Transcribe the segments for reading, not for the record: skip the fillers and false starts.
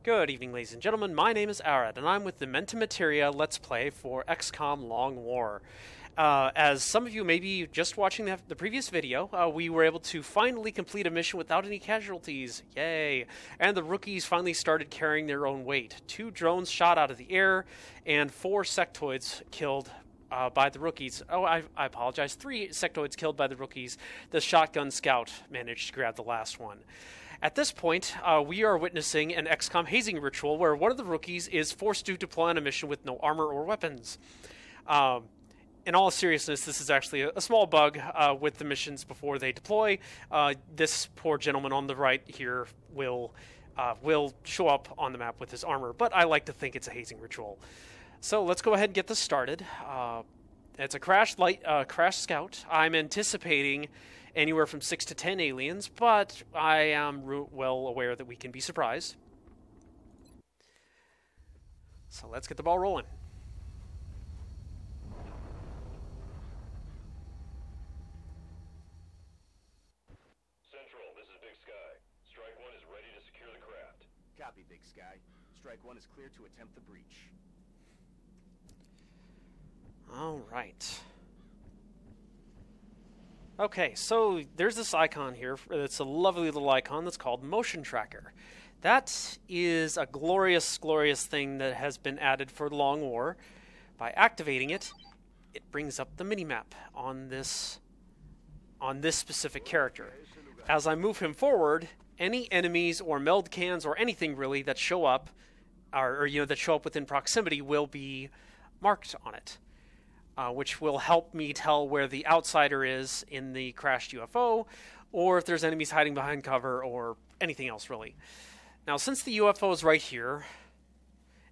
Good evening, ladies and gentlemen. My name is Arad, and I'm with the Mente Materia Let's Play for XCOM Long War. As some of you may be just watching the previous video, we were able to finally complete a mission without any casualties. Yay! And the rookies finally started carrying their own weight. 2 drones shot out of the air, and 4 sectoids killed by the rookies. Oh, I apologize. 3 sectoids killed by the rookies. The shotgun scout managed to grab the last one. At this point, we are witnessing an XCOM hazing ritual where one of the rookies is forced to deploy on a mission with no armor or weapons. In all seriousness, this is actually a small bug with the missions before they deploy. This poor gentleman on the right here will show up on the map with his armor, but I like to think it's a hazing ritual. So let's go ahead and get this started. It's a crash scout. I'm anticipating anywhere from 6 to 10 aliens, but I am well aware that we can be surprised. So let's get the ball rolling. Central, this is Big Sky. Strike 1 is ready to secure the craft. Copy, Big Sky. Strike 1 is clear to attempt the breach. All right. Okay, so there's this icon here. It's a lovely little icon that's called Motion Tracker. That is a glorious, glorious thing that has been added for Long War. By activating it, it brings up the minimap on this specific character. As I move him forward, any enemies or meld cans or anything really that show up, or that show up within proximity, will be marked on it. Which will help me tell where the outsider is in the crashed UFO, or if there's enemies hiding behind cover, or anything else, really. Now, since the UFO is right here,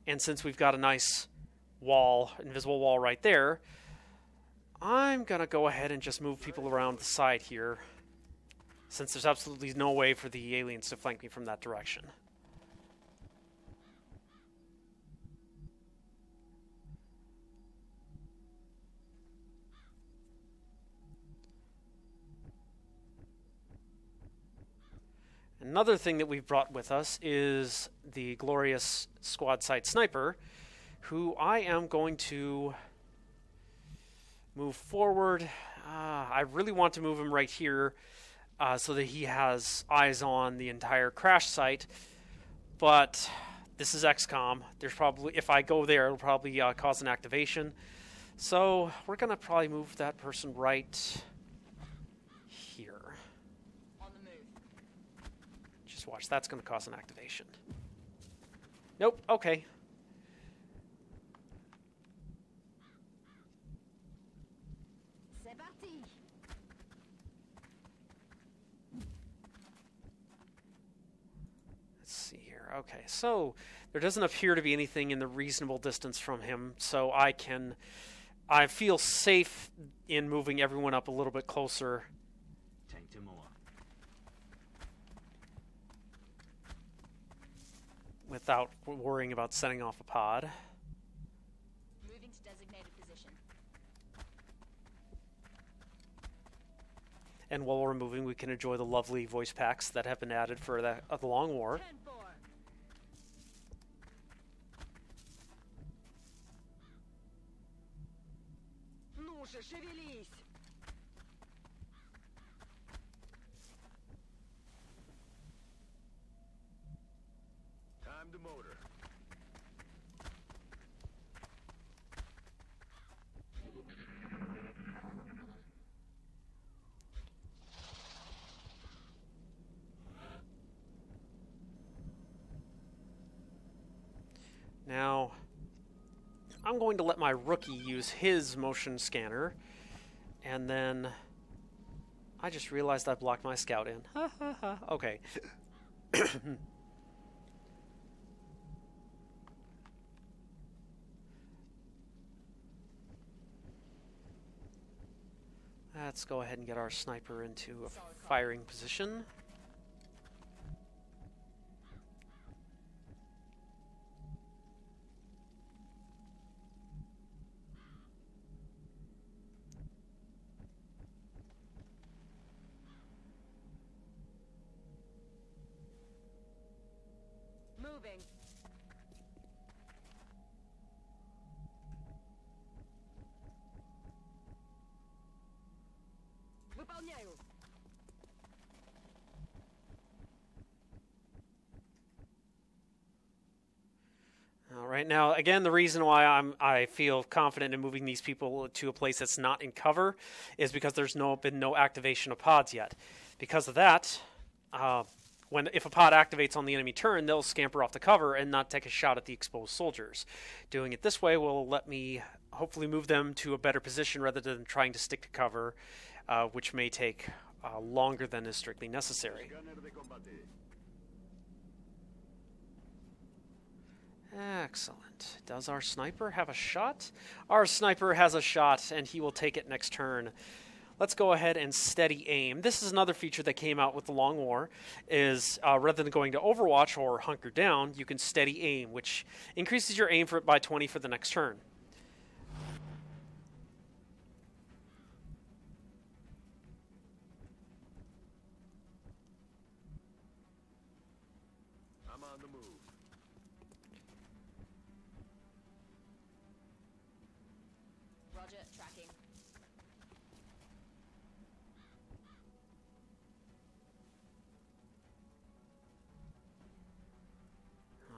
and since we've got a nice wall, invisible wall right there, I'm going to go ahead and just move people around the side here, since there's absolutely no way for the aliens to flank me from that direction. Another thing that we've brought with us is the glorious squad site sniper, who I am going to move forward. I really want to move him right here so that he has eyes on the entire crash site, but this is XCOM. There's probably, if I go there, it'll probably cause an activation. So we're going to probably move that person right here. Watch, that's going to cause an activation. Nope, okay. Let's see here. Okay, so there doesn't appear to be anything in the reasonable distance from him, so I feel safe in moving everyone up a little bit closer. Without worrying about setting off a pod. Moving to designated position. And while we're moving, we can enjoy the lovely voice packs that have been added for the Long War. 10-4. Time to motor. Now, I'm going to let my rookie use his motion scanner, and then I just realized I blocked my scout in. Ha ha ha. Okay. Let's go ahead and get our sniper into a firing position. Moving. Right now, again, the reason why I feel confident in moving these people to a place that's not in cover is because there's been no activation of pods yet. Because of that, if a pod activates on the enemy turn, they'll scamper off the cover and not take a shot at the exposed soldiers. Doing it this way will let me hopefully move them to a better position rather than trying to stick to cover, which may take longer than is strictly necessary. Excellent. Does our sniper have a shot? Our sniper has a shot, and he will take it next turn. Let's go ahead and steady aim. This is another feature that came out with the Long War, is rather than going to Overwatch or hunker down, you can steady aim, which increases your aim by 20 for the next turn. I'm on the move. Roger, tracking.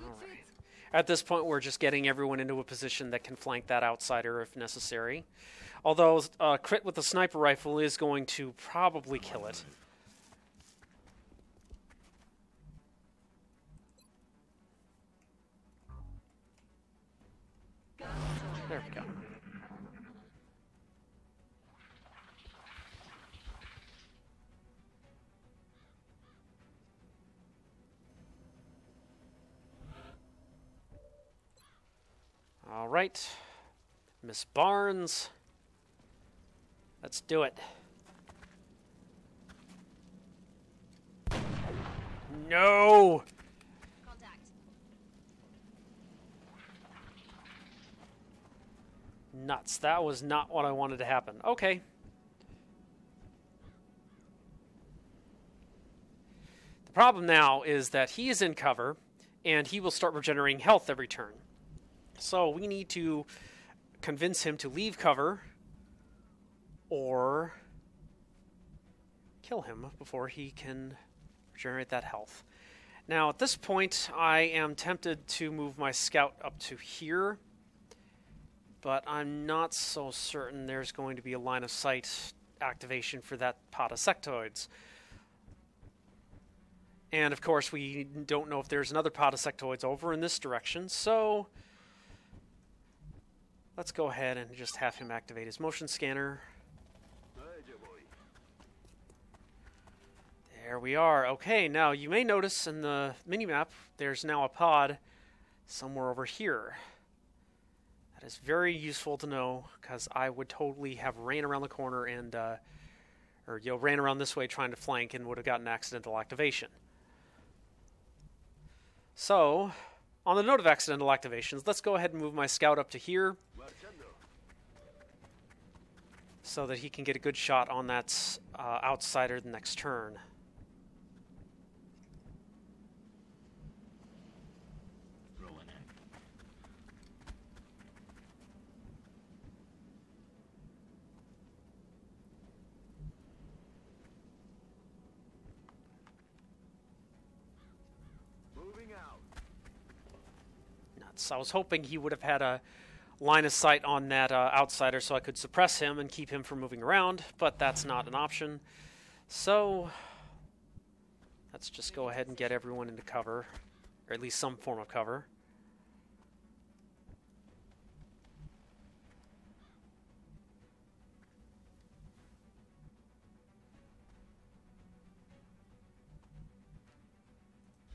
Alright. At this point, we're just getting everyone into a position that can flank that outsider if necessary. Although crit with the sniper rifle is going to probably kill it. There we go. All right, Miss Barnes, let's do it. No! Contact. Nuts, that was not what I wanted to happen. Okay. The problem now is that he is in cover, and he will start regenerating health every turn. So we need to convince him to leave cover or kill him before he can regenerate that health. Now at this point I am tempted to move my scout up to here, but I'm not so certain there's going to be a line of sight activation for that pod of sectoids. And of course we don't know if there's another pod of sectoids over in this direction, so let's go ahead and just have him activate his motion scanner. There we are. Okay, now you may notice in the minimap there's now a pod somewhere over here. That is very useful to know, because I would totally have ran around the corner and, ran around this way trying to flank and would have gotten accidental activation. So, on the note of accidental activations, let's go ahead and move my scout up to here so that he can get a good shot on that outsider the next turn. Rolling in. Moving out. Nuts. I was hoping he would have had a line of sight on that outsider so I could suppress him and keep him from moving around, but that's not an option. So let's just go ahead and get everyone into cover, or at least some form of cover.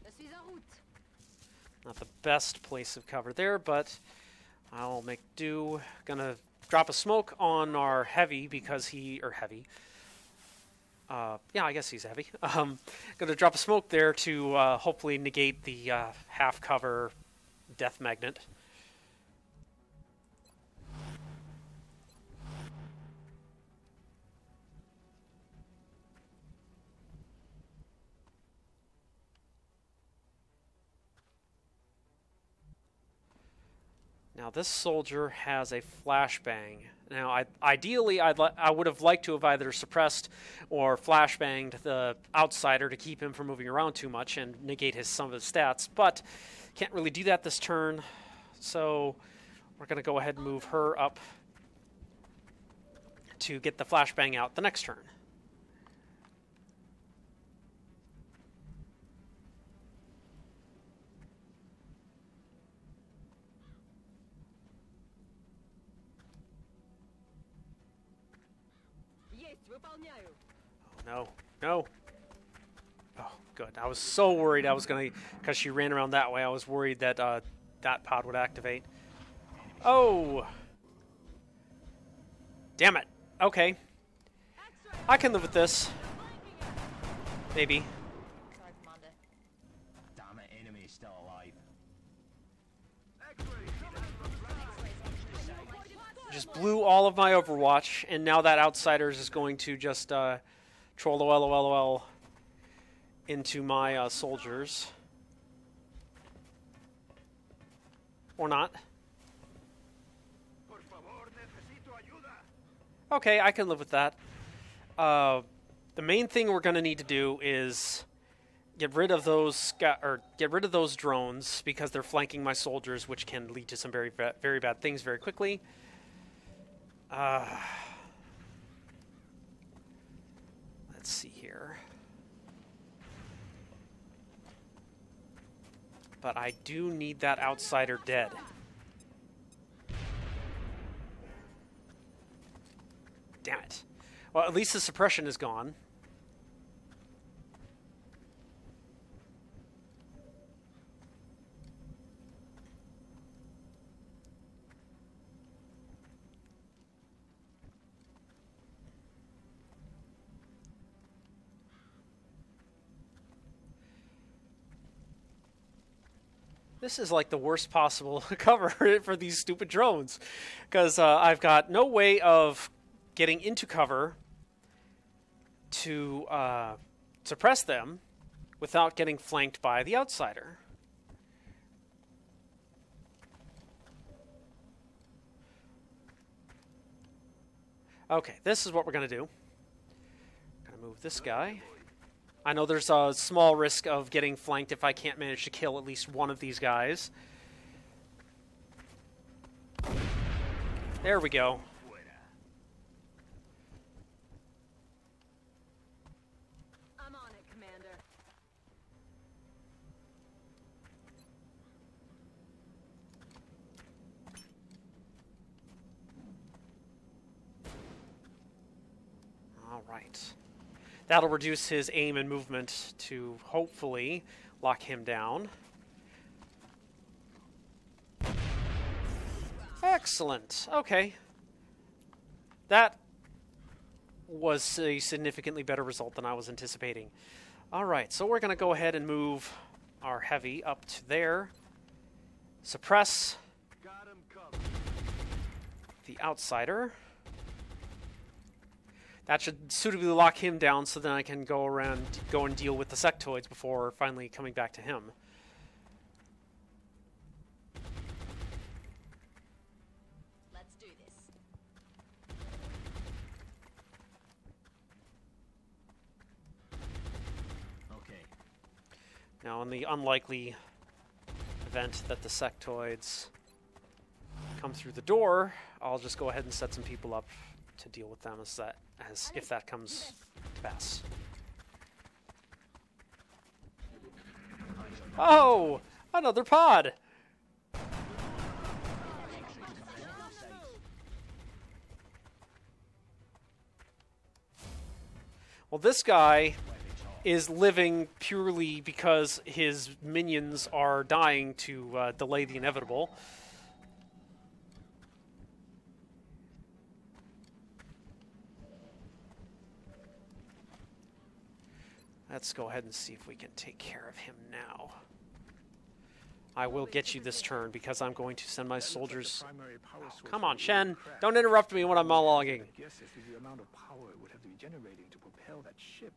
Je suis en route. Not the best place of cover there, but I'll make do. Gonna drop a smoke on our heavy because heavy. Yeah, I guess he's heavy. Gonna drop a smoke there to hopefully negate the half cover death magnet. Now this soldier has a flashbang. Now, ideally, I would have liked to have either suppressed or flashbanged the outsider to keep him from moving around too much and negate some of his stats, but can't really do that this turn. So we're going to go ahead and move her up to get the flashbang out the next turn. Oh, no. No. Oh, good. I was so worried I was going to... Because she ran around that way, I was worried that that pod would activate. Oh! Damn it. Okay. I can live with this. Maybe. Sorry, Commander. Damn it, enemy is still alive. Just blew all of my Overwatch, and now that Outsiders is going to just troll LOL into my soldiers. Or not. Okay, I can live with that. The main thing we're going to need to do is get rid of those drones because they're flanking my soldiers, which can lead to some very bad things very quickly. Let's see here. But I do need that outsider dead. Damn it. Well, at least the suppression is gone. This is like the worst possible cover for these stupid drones, because I've got no way of getting into cover to suppress them without getting flanked by the outsider. Okay, this is what we're going to do. Going to move this guy. I know there's a small risk of getting flanked if I can't manage to kill at least one of these guys. There we go. I'm on it, Commander. All right. That'll reduce his aim and movement to hopefully lock him down. Excellent. Okay. That was a significantly better result than I was anticipating. All right, so we're going to go ahead and move our heavy up to there. Suppress the outsider. That should suitably lock him down so then I can go and deal with the sectoids before finally coming back to him. Let's do this. Okay. Now, in the unlikely event that the sectoids come through the door, I'll just go ahead and set some people up to deal with them as if that comes to pass. Oh, another pod. Well, this guy is living purely because his minions are dying to delay the inevitable. Let's go ahead and see if we can take care of him now. I will get you this turn because I'm going to send my soldiers... Oh, come on, Shen. Don't interrupt me when I'm monologuing. Guess as to the amount of power it would have to be generating to propel that ship.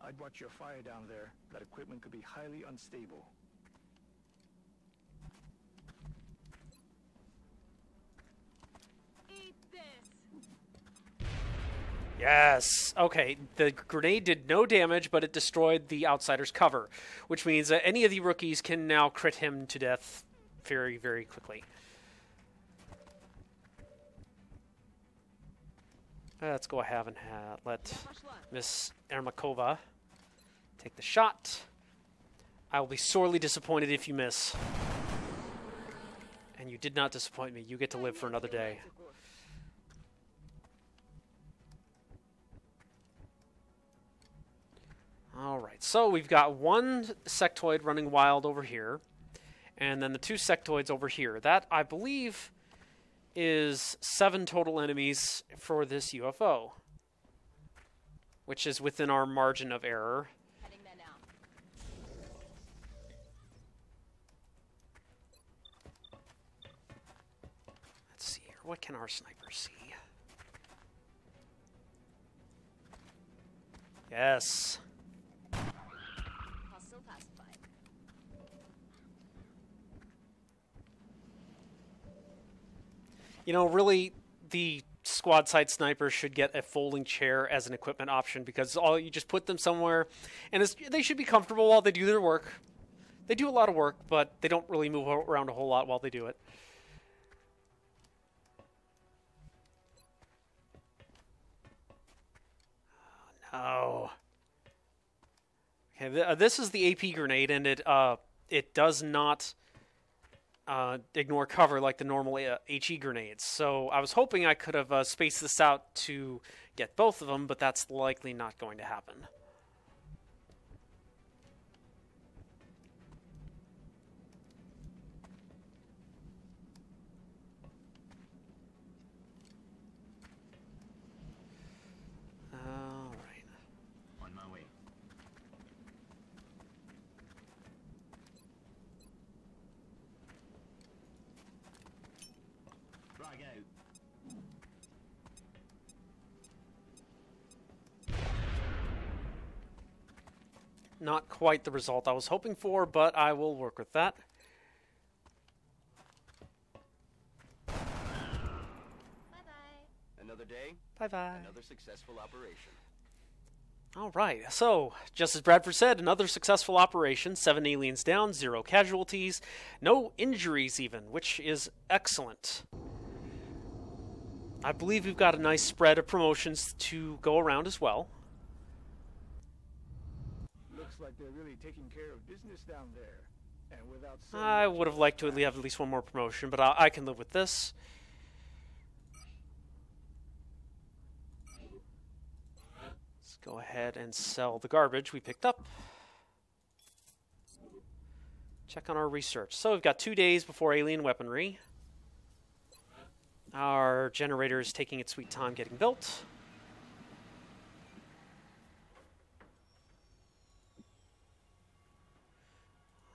I'd watch your fire down there. That equipment could be highly unstable. Eat this. Yes. Okay, the grenade did no damage, but it destroyed the outsider's cover, which means that any of the rookies can now crit him to death very, very quickly. Let's go ahead and let Miss Ermakova take the shot. I will be sorely disappointed if you miss. And you did not disappoint me. You get to live for another day. Alright, so we've got one sectoid running wild over here, and then the two sectoids over here. That, I believe, is 7 total enemies for this UFO, which is within our margin of error. Heading there now. Let's see here. What can our sniper see? Yes. Hostile pacified. You know, really, the squad side snipers should get a folding chair as an equipment option, because you just put them somewhere, and they should be comfortable while they do their work. They do a lot of work, but they don't really move around a whole lot while they do it. Oh, no. Okay, this is the AP grenade, and it does not ignore cover like the normal HE grenades. So I was hoping I could have spaced this out to get both of them, but that's likely not going to happen. All right. On my way. Frag out. Not quite the result I was hoping for, but I will work with that. Bye-bye. Another day, Bye-bye. another successful operation. All right, so, just as Bradford said, another successful operation. 7 aliens down, 0 casualties, no injuries even, which is excellent. I believe we've got a nice spread of promotions to go around as well. Looks like they're really taking care of business down there. And without so I much would have liked to have at least one more promotion, but I can live with this. Let's go ahead and sell the garbage we picked up. Check on our research. So we've got 2 days before alien weaponry. Our generator is taking its sweet time getting built.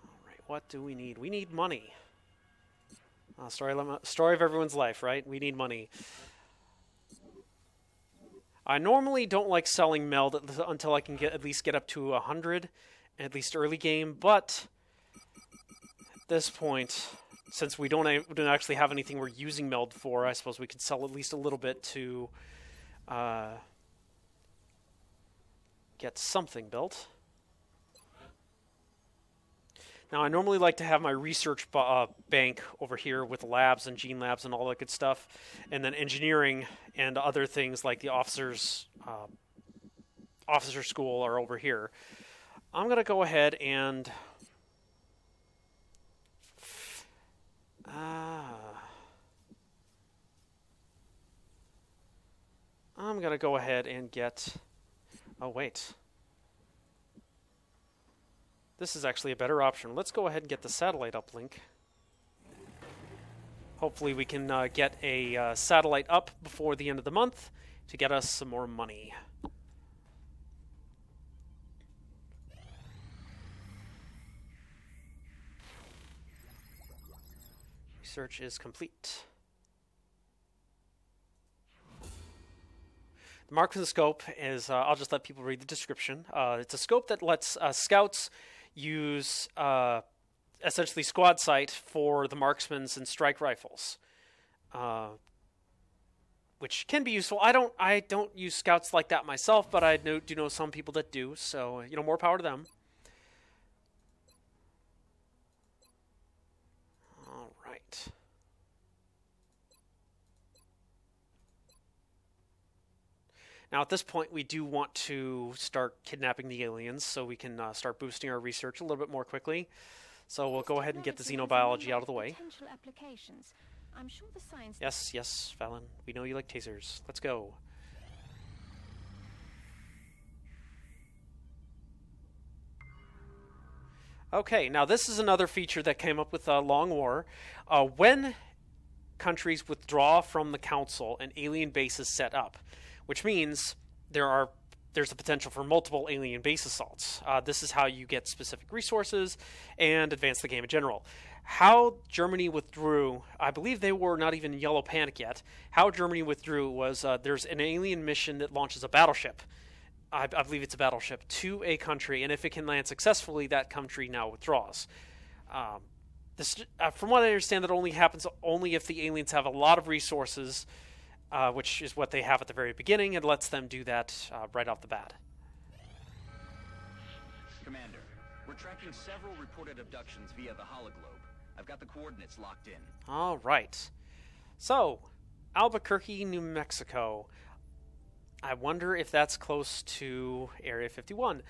Alright, what do we need? We need money. Story of everyone's life, right? We need money. I normally don't like selling meld until I can at least get up to 100, at least early game, but at this point, since we don't actually have anything we're using meld for, I suppose we could sell at least a little bit to get something built. Now, I normally like to have my research bank over here with labs and gene labs and all that good stuff, and then engineering and other things like the officer school are over here. I'm going to go ahead and I'm going to go ahead and get... Oh, wait. This is actually a better option. Let's go ahead and get the satellite uplink. Hopefully we can get a satellite up before the end of the month to get us some more money. Research is complete. The marksman scope is, I'll just let people read the description. It's a scope that lets scouts use essentially squad sight for the marksmans and strike rifles, which can be useful. I don't use scouts like that myself, but I do know some people that do. So more power to them. All right. Now, at this point, we do want to start kidnapping the aliens so we can start boosting our research a little bit more quickly. So we'll go ahead and get the xenobiology out of the way. Potential applications. I'm sure the science. Yes, Fallon. We know you like tasers. Let's go. Okay, now this is another feature that came up with Long War. When countries withdraw from the Council, an alien base is set up, which means there's the potential for multiple alien base assaults. This is how you get specific resources and advance the game in general. How Germany withdrew, I believe they were not even Yellow Panic yet. How Germany withdrew was there's an alien mission that launches a battleship. I believe it's a battleship, to a country, and if it can land successfully, that country now withdraws. From what I understand, that only happens only if the aliens have a lot of resources, which is what they have at the very beginning, and lets them do that right off the bat. Commander, we're tracking several reported abductions via the hologlobe. I've got the coordinates locked in. All right. So, Albuquerque, New Mexico. I wonder if that's close to Area 51.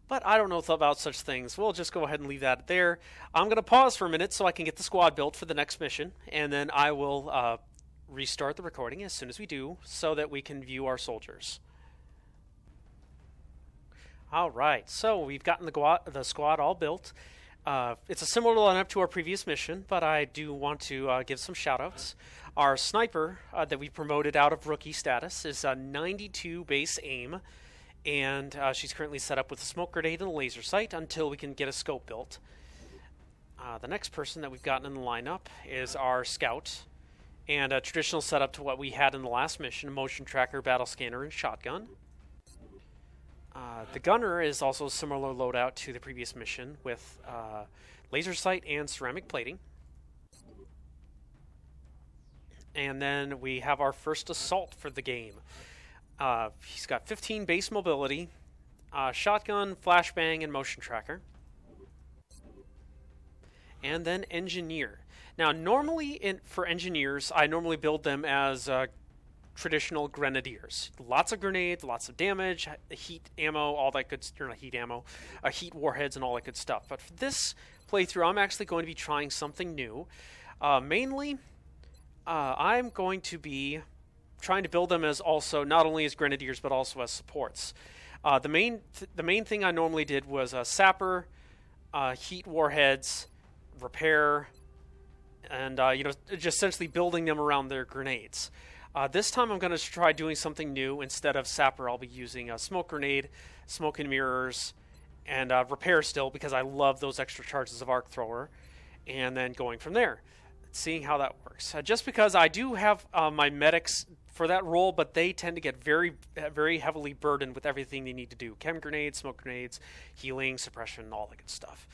But I don't know about such things. We'll just go ahead and leave that there. I'm going to pause for a minute so I can get the squad built for the next mission. And then I will restart the recording as soon as we do so that we can view our soldiers. All right. So we've gotten the squad all built. It's a similar lineup to our previous mission, but I do want to give some shout-outs. Our sniper that we promoted out of rookie status is a 92 base aim, and she's currently set up with a smoke grenade and a laser sight until we can get a scope built. The next person that we've gotten in the lineup is our scout, and a traditional setup to what we had in the last mission, a motion tracker, battle scanner, and shotgun. The gunner is also a similar loadout to the previous mission with laser sight and ceramic plating. And then we have our first assault for the game. He's got 15 base mobility, shotgun, flashbang, and motion tracker. And then engineer. Now, normally for engineers, I normally build them as traditional grenadiers. Lots of grenades, lots of damage, heat ammo, all that good stuff. Not heat ammo, heat warheads, and all that good stuff. But for this playthrough, I'm actually going to be trying something new. Mainly, I'm going to be trying to build them as also not only as grenadiers but also as supports. The main thing I normally did was sapper, heat warheads, repair, and just essentially building them around their grenades. This time I'm going to try doing something new. Instead of sapper, I'll be using a smoke grenade, smoke and mirrors, and repair still because I love those extra charges of arc thrower, and then going from there. Seeing how that works. Just because I do have my medics for that role, but they tend to get very, very heavily burdened with everything they need to do. Chem grenades, smoke grenades, healing, suppression, all that good stuff.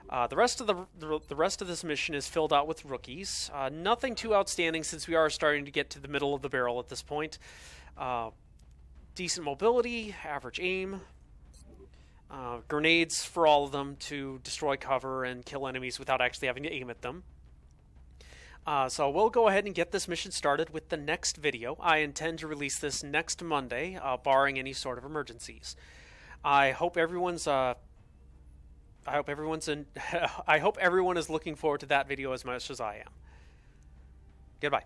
The rest of this mission is filled out with rookies. Nothing too outstanding since we are starting to get to the middle of the barrel at this point. Decent mobility, average aim, grenades for all of them to destroy cover and kill enemies without actually having to aim at them. So we'll go ahead and get this mission started with the next video. I intend to release this next Monday, barring any sort of emergencies. I hope everyone is looking forward to that video as much as I am. Goodbye.